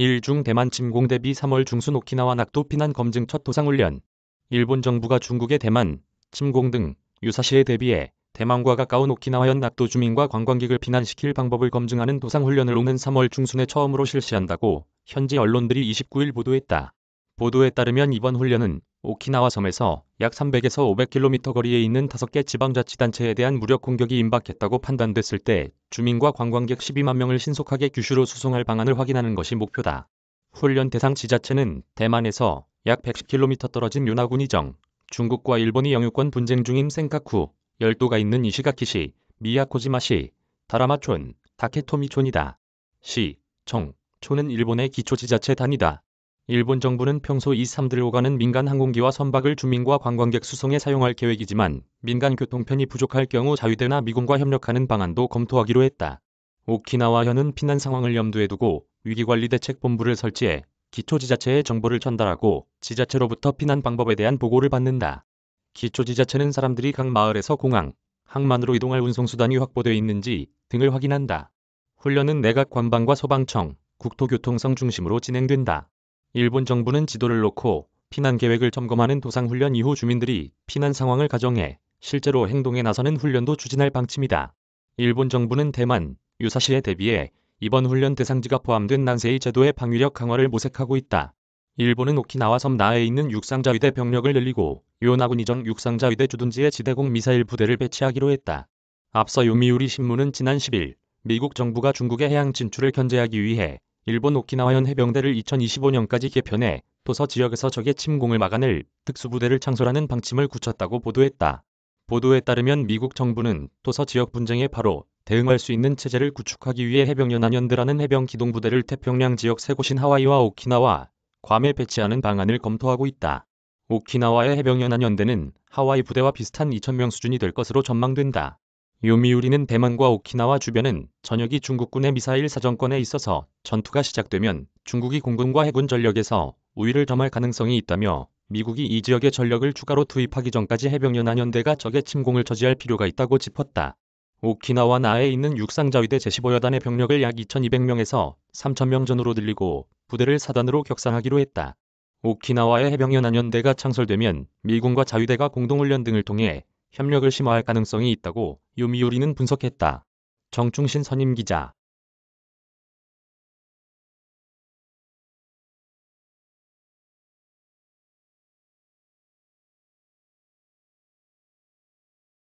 일중 대만 침공 대비 3월 중순 오키나와 낙도 피난 검증 첫 도상훈련. 일본 정부가 중국의 대만, 침공 등 유사시에 대비해 대만과 가까운 오키나와현 낙도 주민과 관광객을 피난시킬 방법을 검증하는 도상훈련을 오는 3월 중순에 처음으로 실시한다고 현지 언론들이 29일 보도했다. 보도에 따르면 이번 훈련은 오키나와 섬에서 약 300에서 500km 거리에 있는 5개 지방자치단체에 대한 무력 공격이 임박했다고 판단됐을 때 주민과 관광객 12만 명을 신속하게 규슈로 수송할 방안을 확인하는 것이 목표다. 훈련 대상 지자체는 대만에서 약 110km 떨어진 요나군이정, 중국과 일본이 영유권 분쟁 중인 센카쿠, 열도가 있는 이시가키시, 미야코지마시, 다라마촌, 다케토미촌이다. 시, 청, 촌은 일본의 기초지자체 단위다. 일본 정부는 평소 이 섬들을 오가는 민간 항공기와 선박을 주민과 관광객 수송에 사용할 계획이지만 민간 교통편이 부족할 경우 자위대나 미군과 협력하는 방안도 검토하기로 했다. 오키나와현은 피난 상황을 염두에 두고 위기관리대책본부를 설치해 기초지자체에 정보를 전달하고 지자체로부터 피난 방법에 대한 보고를 받는다. 기초지자체는 사람들이 각 마을에서 공항, 항만으로 이동할 운송수단이 확보되어 있는지 등을 확인한다. 훈련은 내각 관방과 소방청, 국토교통청 중심으로 진행된다. 일본 정부는 지도를 놓고 피난 계획을 점검하는 도상훈련 이후 주민들이 피난 상황을 가정해 실제로 행동에 나서는 훈련도 추진할 방침이다. 일본 정부는 대만, 유사시에 대비해 이번 훈련 대상지가 포함된 난세이 제도의 방위력 강화를 모색하고 있다. 일본은 오키나와 섬 나해에 있는 육상자위대 병력을 늘리고 요나군이정 육상자위대 주둔지에 지대공 미사일 부대를 배치하기로 했다. 앞서 요미우리 신문은 지난 10일 미국 정부가 중국의 해양 진출을 견제하기 위해 일본 오키나와현 해병대를 2025년까지 개편해 도서 지역에서 적의 침공을 막아낼 특수부대를 창설하는 방침을 굳혔다고 보도했다. 보도에 따르면 미국 정부는 도서 지역 분쟁에 바로 대응할 수 있는 체제를 구축하기 위해 해병연합연대라는 해병기동부대를 태평양 지역 세 곳인 하와이와 오키나와, 괌에 배치하는 방안을 검토하고 있다. 오키나와의 해병연합연대는 하와이 부대와 비슷한 2,000명 수준이 될 것으로 전망된다. 요미우리는 대만과 오키나와 주변은 전역이 중국군의 미사일 사정권에 있어서 전투가 시작되면 중국이 공군과 해군 전력에서 우위를 점할 가능성이 있다며 미국이 이 지역에 전력을 추가로 투입하기 전까지 해병연합연대가 적의 침공을 저지할 필요가 있다고 짚었다. 오키나와 나해에 있는 육상자위대 제15여단의 병력을 약 2,200명에서 3,000명 전후로 늘리고 부대를 4단으로 격상하기로 했다. 오키나와의 해병연합연대가 창설되면 미군과 자위대가 공동훈련 등을 통해 협력을 심화할 가능성이 있다고 요미우리는 분석했다. 정충신 선임 기자